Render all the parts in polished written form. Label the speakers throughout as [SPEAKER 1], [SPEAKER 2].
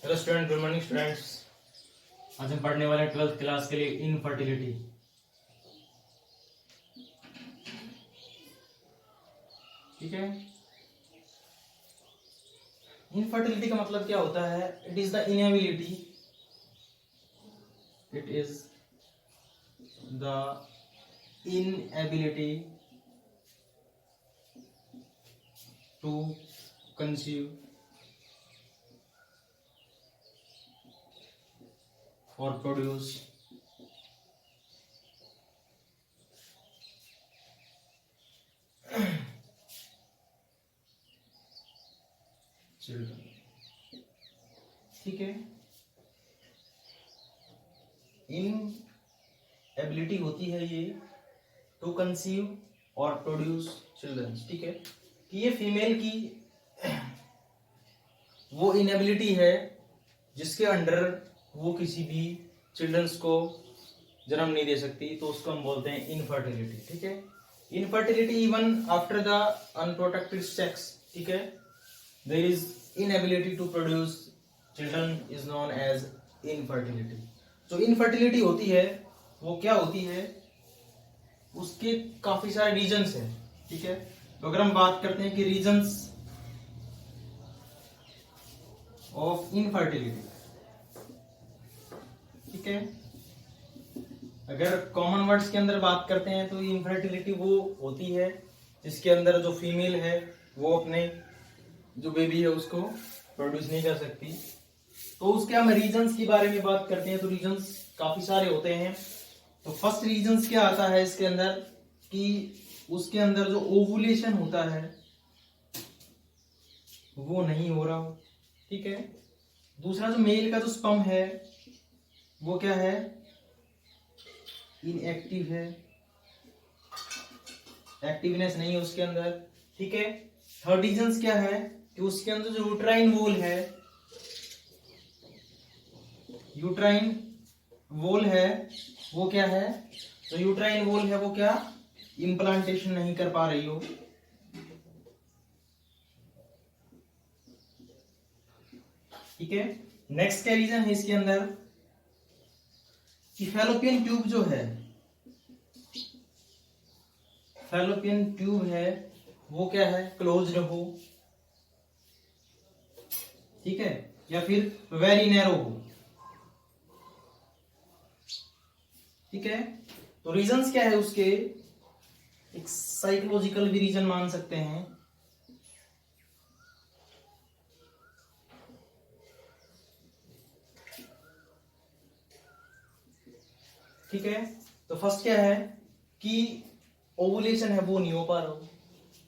[SPEAKER 1] Hello student, good morning students. आज हम पढ़ने वाले हैं 12th क्लास के लिए इनफर्टिलिटी। ठीक है, इनफर्टिलिटी का मतलब क्या होता है? It is the inability, it is the inability to conceive or produce children। ठीक है, इनएबिलिटी होती है ये टू कंसीव और प्रोड्यूस चिल्ड्रन। ठीक है, कि ये फीमेल की वो इनएबिलिटी है जिसके अंडर वो किसी भी चिल्ड्रंस को जन्म नहीं दे सकती, तो उसको हम बोलते हैं इनफर्टिलिटी। ठीक है, infertility even after the unprotected sex. ठीक है, there is inability to produce children is known as infertility. जो इनफर्टिलिटी होती है वो क्या होती है, उसके काफी सारे रीजंस हैं। ठीक है, तो अगर हम बात करते हैं कि रीजंस ऑफ इनफर्टिलिटी, ठीक है, अगर कॉमन वर्ड्स के अंदर बात करते हैं तो इनफर्टिलिटी वो होती है जिसके अंदर जो फीमेल है वो अपने जो बेबी है उसको प्रोड्यूस नहीं कर सकती। तो उसके हम रीजंस के बारे में बात करते हैं तो रीजंस काफी सारे होते हैं। तो फर्स्ट रीजंस क्या आता है इसके अंदर कि उसके अंदर जो ओवुलेशन होता है वो नहीं हो रहा हो। ठीक है, दूसरा जो मेल का जो स्पर्म है वो क्या है, इनएक्टिव है, एक्टिवनेस नहीं है उसके अंदर। ठीक है, थर्ड रीजन क्या है कि उसके अंदर जो यूट्राइन वॉल है, यूट्राइन वॉल है वो क्या है, तो यूट्राइन वॉल है वो क्या इम्प्लांटेशन नहीं कर पा रही हो। ठीक है, नेक्स्ट क्या रीजन है इसके अंदर कि फैलोपियन ट्यूब जो है, फैलोपियन ट्यूब है वो क्या है क्लोज्ड हो। ठीक है, या फिर वेरी नैरो हो। ठीक है, तो रीजंस क्या है उसके, एक साइकोलॉजिकल भी रीजन मान सकते हैं। ठीक है, तो फर्स्ट क्या है कि ओवुलेशन है वो नहीं हो पा रहा हो।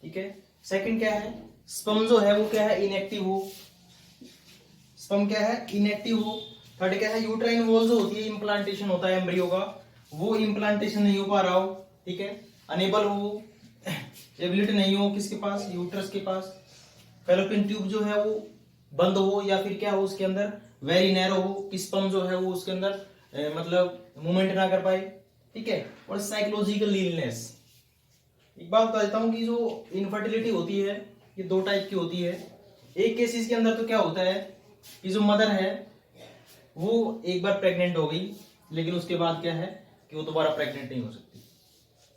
[SPEAKER 1] ठीक है, सेकंड क्या है, स्पर्म जो है वो क्या है इनएक्टिव हो, स्पर्म क्या है इनएक्टिव हो। थर्ड क्या है, यूट्राइन वॉल जो होती है इम्प्लांटेशन होता है एम्ब्रियो का, वो इम्प्लांटेशन नहीं हो पा रहा हो। ठीक है, अनेबल हो, एबिलिटी नहीं हो किसके पास, यूट्रस के पास। फैलोपियन ट्यूब जो है वो बंद हो या फिर क्या हो उसके अंदर वेरी नैरो हो कि स्पर्म जो है वो उसके अंदर मतलब मूवमेंट ना कर पाए। ठीक है, और साइकोलॉजिकल इलनेस। एक बात बता देता हूं कि जो इनफर्टिलिटी होती है ये दो टाइप की होती है। एक केसेस के अंदर तो क्या होता है कि जो मदर है वो एक बार प्रेग्नेंट हो गई लेकिन उसके बाद क्या है कि वो दोबारा प्रेग्नेंट नहीं हो सकती।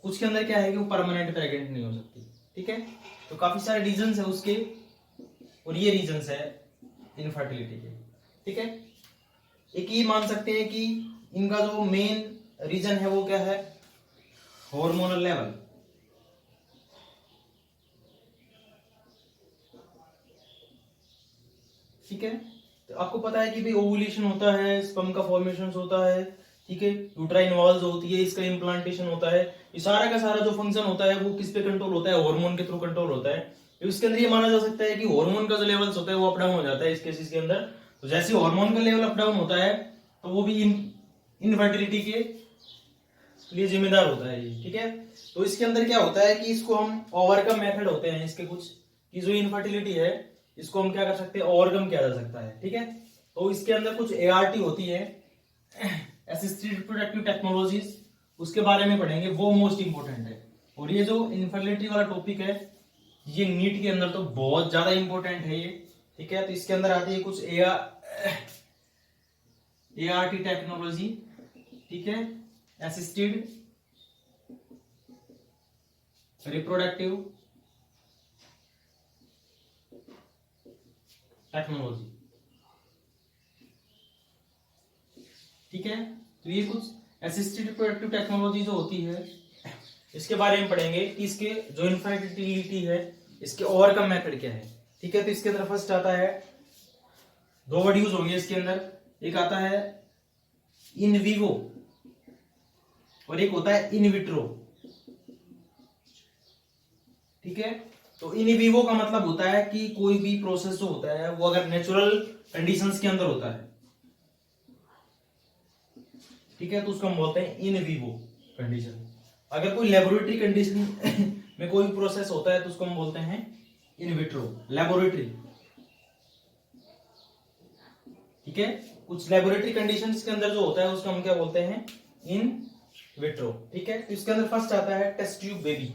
[SPEAKER 1] कुछ के अंदर क्या है कि वो परमानेंट प्रेग्नेंट नहीं हो सकती। ठीक है, तो काफी सारे रीजंस है उसके, और ये रीजंस है इनफर्टिलिटी के। ठीक है, एक ये मान सकते हैं कि इनका जो मेन रीजन है वो क्या है, हार्मोनल लेवल। ठीक है, तो आपको पता है कि भाई ओवुलेशन होता है, स्पर्म का फॉर्मेशन होता है। ठीक है, यूट्राइन वॉल्स होती है, इसका इम्प्लांटेशन होता है। ये सारा का सारा जो फंक्शन होता है वो किस पे कंट्रोल होता है, हार्मोन के थ्रू कंट्रोल होता है। इसके अंदर ये माना जा सकता है कि हार्मोन का जो लेवल्स होता है वो अप डाउन हो जाता है इस केसेस के अंदर। तो जैसे हार्मोन का लेवल अप डाउन होता है तो वो भी इनफर्टिलिटी के लिए जिम्मेदार होता है ये। ठीक है, तो इसके अंदर क्या होता है कि इसको हम ओवरकम मेथड होते हैं इसके कुछ, कि जो इनफर्टिलिटी है इसको हम क्या कर सकते हैं, ओवरकम किया जा सकता है। ठीक है, तो इसके अंदर कुछ एआरटी होती है, असिस्टेड रिप्रोडक्टिव टेक्नोलॉजीज, उसके बारे में पढ़ेंगे, वो मोस्ट इंपोर्टेंट है। और ये जो इनफर्टिलिटी वाला टॉपिक है ये नीट के अंदर तो बहुत ज्यादा इंपॉर्टेंट है ये। ठीक है, तो इसके अंदर आती है कुछ ART टेक्नोलॉजी, ठीक है, असिस्टेड रिप्रोडक्टिव टेक्नोलॉजी, ठीक है। तो ये कुछ असिस्टेड रिप्रोडक्टिव टेक्नोलॉजी जो होती है इसके बारे में पढ़ेंगे कि इसके जो इनफर्टिलिटी है इसके ओवरकम मेथड क्या है, ठीक है। तो इसके अंदर फर्स्ट आता है, दो वर्ड यूज होंगे इसके अंदर, एक आता है इन विवो और एक होता है इन विट्रो, ठीक है। तो इन विवो का मतलब होता है कि कोई भी प्रोसेस जो होता है वो अगर नेचुरल कंडीशंस के अंदर होता है, ठीक है, तो उसको हम बोलते हैं इन विवो कंडीशन। अगर कोई लेबोरेटरी कंडीशन में कोई प्रोसेस होता है तो उसको हम बोलते हैं इन विट्रो, लेबोरेटरी, ठीक है। कुछ लेबोरेटरी कंडीशंस के अंदर जो होता है उसको हम क्या बोलते हैं, इन विट्रो, ठीक है। तो इसके अंदर फर्स्ट आता है test tube baby,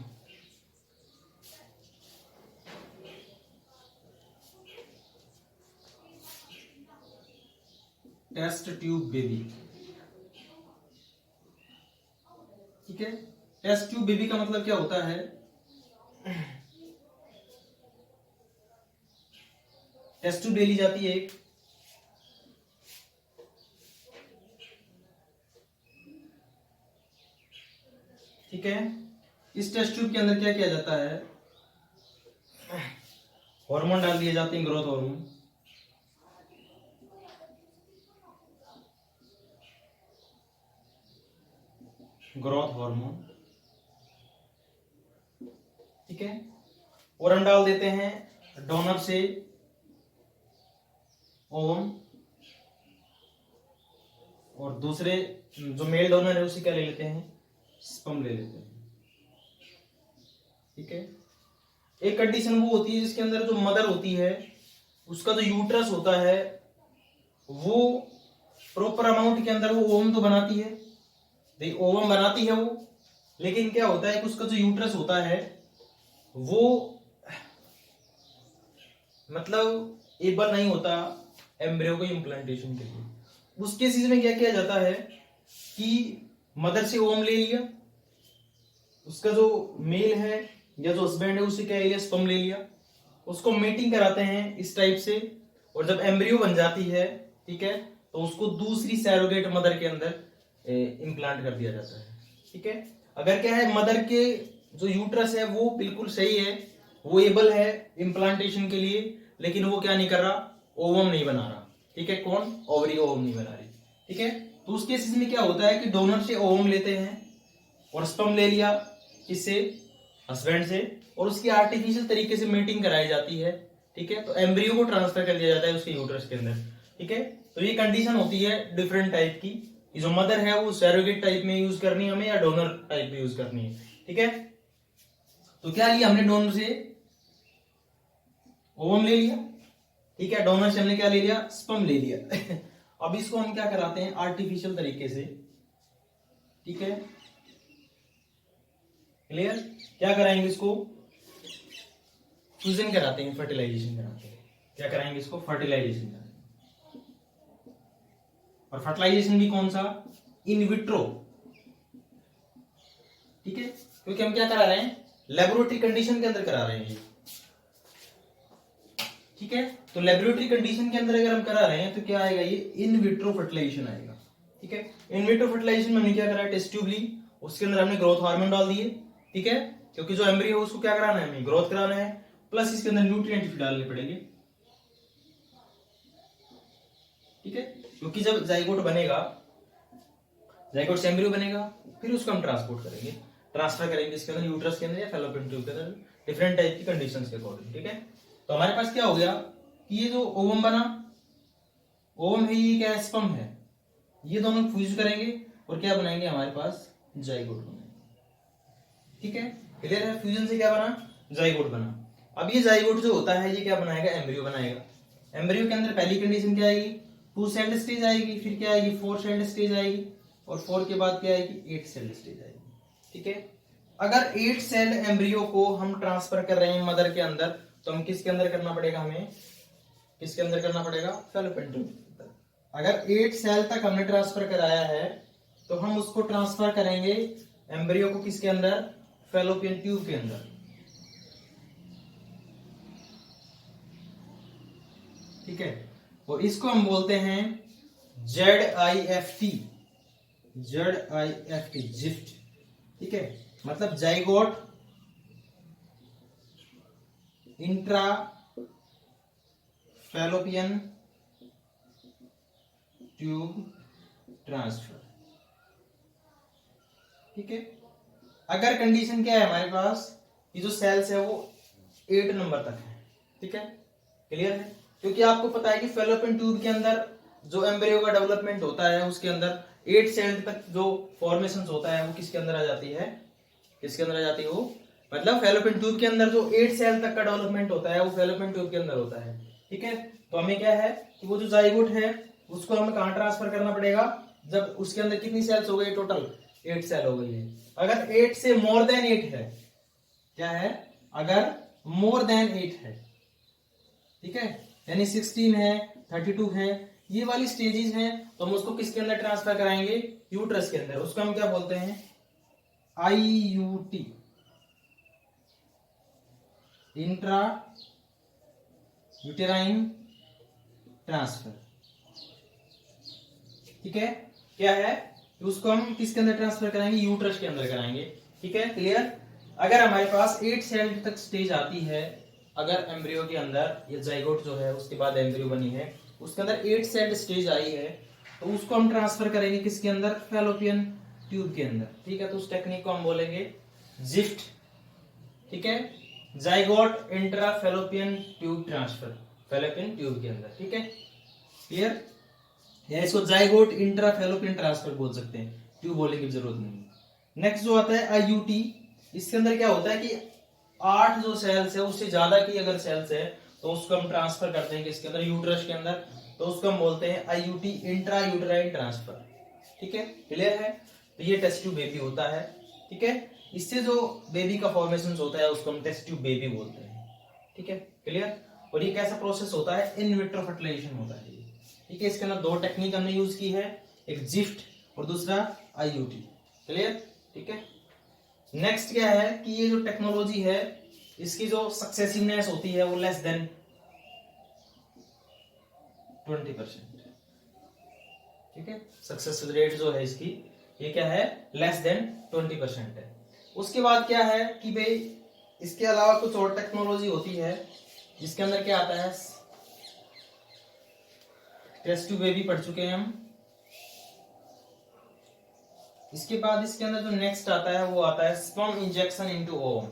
[SPEAKER 1] test tube baby, ठीक है। टेस्ट ट्यूब बेबी का मतलब क्या होता है, टेस्ट ट्यूब ले ली जाती है एक, ठीक है। इस टेस्ट ट्यूब के अंदर क्या किया जाता है, हार्मोन डाल दिए जाते हैं, ग्रोथ हार्मोन, ग्रोथ हार्मोन, ठीक है। और हम डाल देते हैं डोनर से ओवम, और दूसरे जो मेल डोनर है उसे क्या ले लेते हैं, स्पर्म ले लेते हैं, ठीक है। एक कंडीशन वो होती है जिसके अंदर जो मदर होती है उसका जो यूट्रस होता है वो प्रॉपर अमाउंट के अंदर वो ओवम तो बनाती है, ओवम बनाती है वो, लेकिन क्या होता है कि उसका जो यूट्रस होता है वो मतलब एबल नहीं होता एम्ब्रियो को इम्प्लांटेशन के लिए। उस केसेस में क्या किया जाता है कि मदर से ओवम ले लिया, उसका जो मेल है या जो हस्बैंड है उसे क्या लिया, स्पर्म ले लिया, उसको मेटिंग कराते हैं इस टाइप से, और जब एम्ब्रियो बन जाती है, ठीक है, तो उसको दूसरी सैरोगेट मदर के अंदर इम्प्लांट कर दिया जाता है, ठीक है। अगर क्या है, मदर के जो यूट्रस है वो बिल्कुल सही है, वो एबल है इम्प्लांटेशन के लिए, लेकिन वो क्या नहीं कर रहा, ओवम नहीं बना रहा, ठीक है। कौन, ओवरी ओवम नहीं बना रही, ठीक है। तो उस केसेस में क्या होता है कि डोनर से ओवम लेते हैं और स्पर्म ले लिया किससे, हस्बैंड से, और उसकी आर्टिफिशियल तरीके से मीटिंग कराई जाती है, ठीक है। तो एम्ब्रियो को ट्रांसफर कर दिया जाता है उसके यूट्रस के अंदर, ठीक है। तो ये कंडीशन होती है डिफरेंट टाइप की, जो मदर है वो सैरोगेट टाइप में यूज करनी है हमें या डोनर टाइप में यूज करनी है, ठीक है। तो क्या लिया हमने, डोनर से ओवम ले लिया, ठीक है, डोनर से हमने क्या ले लिया, स्पर्म ले लिया अब इसको हम क्या कराते हैं आर्टिफिशियल तरीके से, ठीक है, क्लियर। क्या कराएंगे, इसको फ्यूजन कराते हैं, फर्टिलाइजेशन कराते हैं, क्या कराएंगे, इसको फर्टिलाइजेशन कराएंगे। और फर्टिलाइजेशन भी कौन सा, इन विट्रो, ठीक है, क्योंकि हम क्या करा रहे हैं, लेबोरेटरी कंडीशन के अंदर करा रहे हैं ये, ठीक है। तो लेबोरेटरी कंडीशन के अंदर अगर हम करा रहे हैं तो क्या आएगा, ये इन विट्रो फर्टिलाइजेशन आएगा, ठीक है। इन विट्रो फर्टिलाइजेशन में हमने क्या करा, टेस्ट ट्यूब ली, उसके अंदर हमने ग्रोथ हार्मोन डाल दिए, ठीक है, क्योंकि जो एम्ब्रियो है उसको क्या कराना है, हमें ग्रोथ कराना है, प्लस इसके अंदर न्यूट्रिएंट भी डालने पड़ेंगे, ठीक है। क्योंकि जब जाइगोट बनेगा, जाइगोट से एम्ब्रियो बनेगा, फिर उसको हम ट्रांसपोर्ट करेंगे, ट्रांसफर करेंगे इसके अंदर, यूट्रस के अंदर या फैलोपियन ट्यूब के अंदर, डिफरेंट टाइप की कंडीशंस के अकॉर्डिंग, ठीक है। तो हमारे पास क्या हो गया कि ये जो ओवम बना, ओवम है, ये क्या है, स्पर्म है, ये दोनों फ्यूज करेंगे और क्या बनाएंगे, हमारे पास जाइगोट बनेगा, ठीक है, क्लियर है। फ्यूजन से क्या बना, जाइगोट बना। अब ये जाइगोट जो होता है ये क्या बनाएगा, एम्ब्रियो बनाएगा। एम्ब्रियो के अंदर पहली कंडीशन क्या आएगी, 2 सेल स्टेज आएगी, फिर क्या आएगी, 4 सेल स्टेज आएगी, और 4 के बाद क्या आएगी, 8 सेल स्टेज आएगी, ठीक है। अगर 8 सेल एम्ब्रियो को हम ट्रांसफर कर रहे हैं मदर के अंदर, तो हम किसके अंदर करना पड़ेगा, हमें किसके अंदर करना पड़ेगा, फैलोपियन ट्यूब के अंदर। अगर 8 सेल तक हमने ट्रांसफर कराया है तो हम उसको ट्रांसफर करेंगे एम्ब्रियो को किसके अंदर, फैलोपियन ट्यूब के अंदर। ठीक है, और इसको हम बोलते हैं ZIFT, ZIFT जिफ्ट। ठीक है, मतलब zygote intra fallopian tube transfer. ठीक है, अगर कंडीशन क्या है हमारे पास, ये जो सेल्स है वो 8 नंबर तक है। ठीक है, क्लियर है, क्योंकि आपको पता है कि फैलोपियन ट्यूब के अंदर जो एम्ब्रियो का डेवलपमेंट होता है उसके अंदर 8 सेल तक जो फॉर्मेशन होता है वो किसके अंदर आ जाती है, किसके अंदर आ जाती है वो, मतलब फैलोपियन ट्यूब के अंदर जो 8 सेल तक का डेवलपमेंट होता है वो फैलोपियन ट्यूब के अंदर होता है। ठीक है, तो हमें क्या है कि वो जो जाइगोट है उसको हमें कहां ट्रांसफर करना पड़ेगा, जब उसके अंदर कितनी सेल्स हो गई, टोटल 8 सेल हो गई है। अगर 8 से मोर देन 8 है, क्या है, अगर मोर देन 8 है, ठीक है, यानी 16 है, 32 है, ये वाली स्टेजेस हैं, तो हम उसको किसके अंदर ट्रांसफर कराएंगे, यूट्रस के अंदर। उसको हम क्या बोलते हैं, IUT, इंट्रा यूटेराइन ट्रांसफर। ठीक है, क्या है, तो उसको हम किसके अंदर ट्रांसफर कराएंगे, यूट्रस के अंदर कराएंगे। ठीक है, क्लियर। अगर हमारे पास 8 सेल तक स्टेज आती है, अगर एम्ब्रियो के अंदर ये जाइगोट जो है उसके बाद एम्ब्रियो बनी है उसके अंदर 8 सेल स्टेज आई है, तो उसको हम ट्रांसफर करेंगे किसके अंदर, फैलोपियन ट्यूब के अंदर। ठीक है, तो उस टेक्निक को हम बोलेंगे जिफ्ट। ठीक है, zygote intra fallopian tube transfer, fallopian tube के अंदर। ठीक है, क्लियर, या इसको जाइगोट इंट्रा फैलोपियन ट्रांसफर बोल सकते हैं, ट्यूब बोलने की जरूरत नहीं। नेक्स्ट जो आता है IUT, इसके अंदर क्या होता है कि 8 जो सेल्स है उससे ज्यादा की अगर सेल्स है तो उसको हम ट्रांसफर करते हैं किसके अंदर, यूट्रस के अंदर, तो उसको हम बोलते हैं IUT इंट्रा यूटेराइन ट्रांसफर। ठीक है, क्लियर है, तो ये टेस्ट ट्यूब बेबी होता है। ठीक है, इससे जो बेबी का फॉर्मेशन होता है उसको हम टेस्ट ट्यूब बेबी बोलते हैं। ठीक है, क्लियर, और ये कैसा प्रोसेस होता है, इन विट्रो फर्टिलाइजेशन होता है। ठीक है, इसके अंदर 2 टेक्निक हमने यूज की है, एक जिफ्ट और दूसरा IUT। क्लियर, ठीक है। नेक्स्ट क्या है कि ये जो टेक्नोलॉजी है इसकी जो सक्सेसिवनेस होती है वो लेस देन 20%। ठीक है, सक्सेस रेट जो है इसकी ये क्या है, लेस देन 20% है। उसके बाद क्या है कि भाई इसके अलावा कुछ और टेक्नोलॉजी होती है जिसके अंदर क्या आता है, टेस्ट ट्यूब बेबी पढ़ चुके हैं हम। इसके बाद इसके अंदर जो नेक्स्ट आता है वो आता है sperm injection into ovum,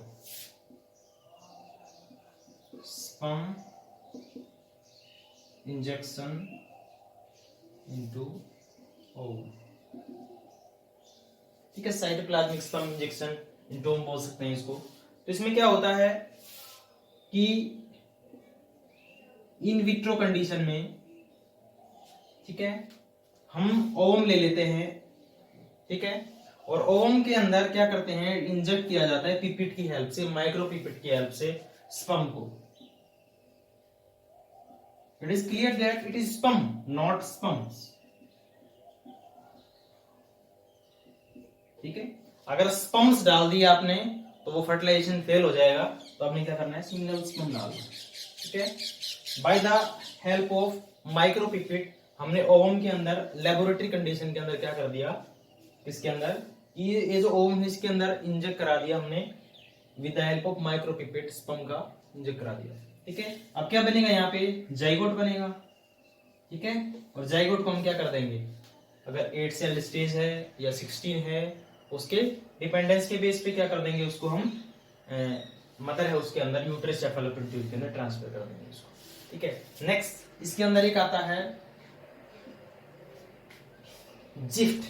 [SPEAKER 1] sperm injection into ovum. ठीक है, cytoplasmic sperm injection into ovum बोल सकते हैं इसको। तो इसमें क्या होता है कि इन विट्रो कंडीशन में, ठीक है, हम ओवम ले लेते हैं। ठीक है, और ओवम के अंदर क्या करते हैं, इंजेक्ट किया जाता है पिपिट की हेल्प से, माइक्रो पिपिट की हेल्प से स्पर्म को। It is clear that it is sperm not sperms. ठीक है, अगर स्पर्म्स डाल दिया आपने तो वो फर्टिलाइजेशन फेल हो जाएगा, तो आपने क्या करना है, सिंगल स्पर्म डालना। ठीक है, by the help of micropipette हमने ओवम के अंदर लेबोरेटरी कंडीशन के अंदर क्या कर दिया, इसके अंदर ये जो ओवम है इसके अंदर इंजेक्ट करा दिया हमने with the help of micropipette, sperm का इंजेक्ट करा दिया। ठीक है, अब क्या बनेगा, यहाँ पे जाइगोट बनेगा। ठीक है, और जाइगोट को हम क्या कर देंगे, अगर 8 सेल स्टेज है या 16 है उसके डिपेंडेंस के बेस पे क्या कर देंगे उसको हम, मदर है उसके अंदर यूट्रस या फैलोपियन ट्यूब के अंदर ट्रांसफर कर देंगे उसको। ठीक है, नेक्स्ट इसके अंदर एक आता है जिफ्ट।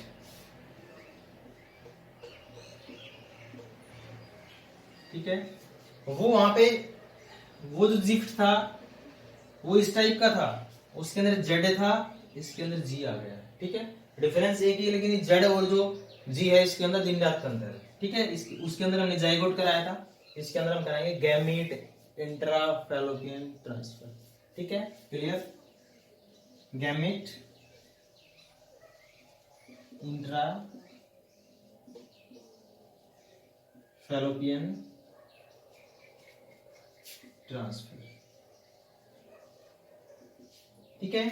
[SPEAKER 1] ठीक है, वो वहां पे वो जो जिफ्ट था वो इस टाइप का था, उसके अंदर जेड था, इसके अंदर जी आ गया। ठीक है, डिफरेंस एक ही है, लेकिन जेड और जो जी है इसके अंदर दिन रात का अंतर है। ठीक है, उसके अंदर हमने जाइगोट कराया था, इसके अंदर हम कराएंगे गैमीट इंट्रा फैलोपियन ट्रांसफर। ठीक है, clear. Gamete intra fallopian transfer, ठीक है।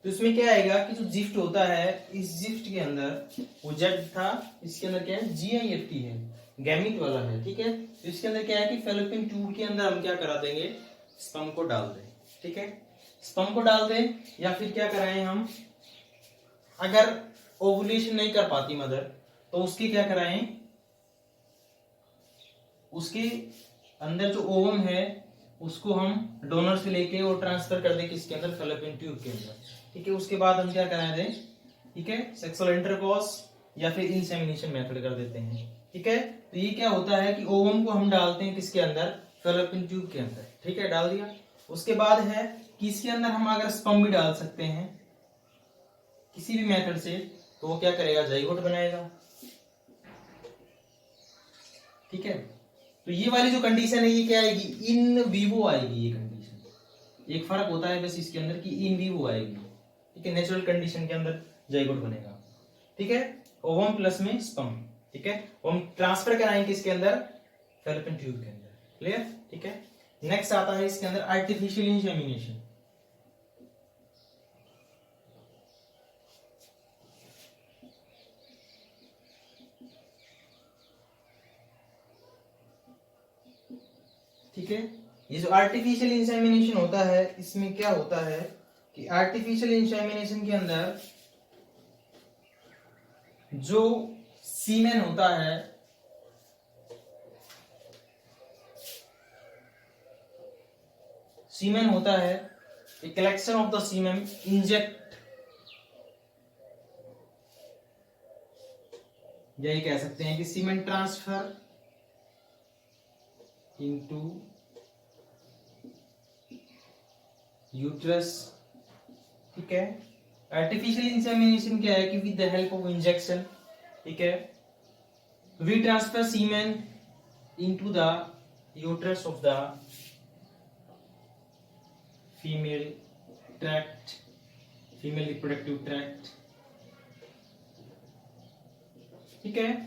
[SPEAKER 1] तो इसमें क्या आएगा कि जो जिफ्ट होता है, इस जिफ्ट के अंदर वो जेड था, इसके अंदर क्या है, जीआईएफटी है, गैमिट वाला है, ठीक है। तो इसके अंदर क्या है कि फैलोपियन ट्यूब के अंदर हम क्या करा देंगे, स्पर्म को डाल दें, ठीक है। स्पर्म को डाल दें या फिर क्या कराएं हम, अगर ओवुलेशन नहीं कर पाती मदर तो उसकी क्या कराएं, उसके अंदर जो ओवम है उसको हम डोनर से लेके और ट्रांसफर कर दें किसके अंदर, फैलोपियन ट्यूब के अंदर, ठीक है। उसके बाद हम क्या करा दें, ठीक है, सेक्सुअल इंटरकोर्स या फिर इंसेमिनेशन मेथड कर देते हैं, ठीक है। तो ये क्या होता है कि ओवम को हम डालते हैं किसके अंदर, फैलोपियन ट्यूब के अंदर, ठीक है, डाल दिया। उसके बाद है कि इसके अंदर हम अगर स्पर्म भी डाल सकते हैं किसी भी मेथड से, तो वो क्या करेगा, जाइगोट बनाएगा, ठीक है। तो ये वाली जो कंडीशन है ये क्या आएगी, इन वीवो आएगी ये कंडीशन। एक फर्क होता है बस इसके अंदर कि इन वीवो आएगी, ठीक है, नेचुरल कंडीशन के अंदर जाइगोट बनेगा, ठीक है, ओवम प्लस में स्पर्म, ठीक है। हम ट्रांसफर कराएंगे इसके अंदर, फैलोपियन ट्यूब के अंदर, क्लियर, ठीक है। नेक्स्ट आता है इसके अंदर आर्टिफिशियल इंसेमिनेशन। ठीक है, ये जो आर्टिफिशियल इंसेमिनेशन होता है, इसमें क्या होता है कि आर्टिफिशियल इंसेमिनेशन के अंदर जो सीमेन होता है, सीमेन होता है, collection of the semen inject, यही कह सकते हैं कि सीमेन ट्रांसफर इनटू यूट्रस, ठीक है। आर्टिफिशियल इंसेमिनेशन क्या है कि with the help of injection, ठीक है, we transfer semen into the uterus of the female tract, female reproductive tract, ठीक है।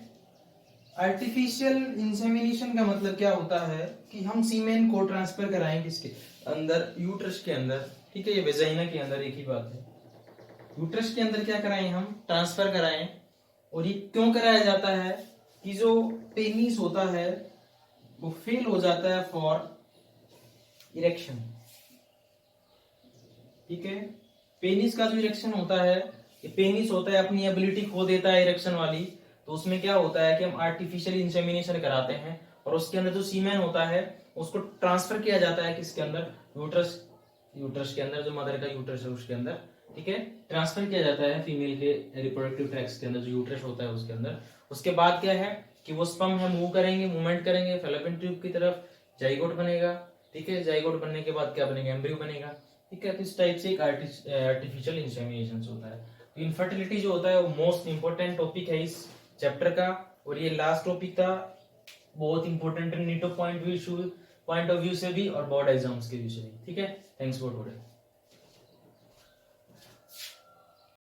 [SPEAKER 1] आर्टिफिशियल इंसेमिनेशन का मतलब क्या होता है कि हम सीमेन को ट्रांसफर कराएं किसके अंदर, यूट्रस के अंदर, ठीक है, ये वेजाइना के अंदर एक ही बात है। यूट्रस के अंदर क्या कराएं, हम ट्रांसफर कराएं। और ये क्यों कराया जाता है कि जो पेनिस होता है वो फेल हो जाता है फॉर इरेक्शन, ठीक है। पेनिस का जो इरेक्शन होता है, ये पेनिस होता है अपनी एबिलिटी खो देता है इरेक्शन वाली, तो उसमें क्या होता है कि हम आर्टिफिशियल इंसेमिनेशन कराते हैं और उसके अंदर जो सीमेन होता है उसको ट्रांसफर किया जाता है किसके अंदर, यूट्रस, यूट्रस के अंदर, जो मदर का यूट्रस है उसके अंदर, ठीक है, ट्रांसफर किया जाता है फीमेल के रिप्रोडक्टिव ट्रैक्ट के अंदर, जो यूट्रस होता है उसके अंदर। उसके बाद क्या है कि वो स्पर्म है मूव करेंगे, मूवमेंट करेंगे फैलोपियन ट्यूब की तरफ, जाइगोट बनेगा, ठीक है। जाइगोट बनने के बाद क्या बनेगा, एम्ब्रियो बनेगा, ठीक है। तो इस टाइप से एक आर्टिफिशियल इंसेमिनेशन होता है। तो इनफर्टिलिटी जो होता है वो मोस्ट इंपोर्टेंट टॉपिक है इस चैप्टर का, और ये लास्ट टॉपिक था, बहुत इंपॉर्टेंट नीटो पॉइंट ऑफ व्यू से भी और बोर्ड एग्जाम्स के व्यू से भी, ठीक है। Thanks for today.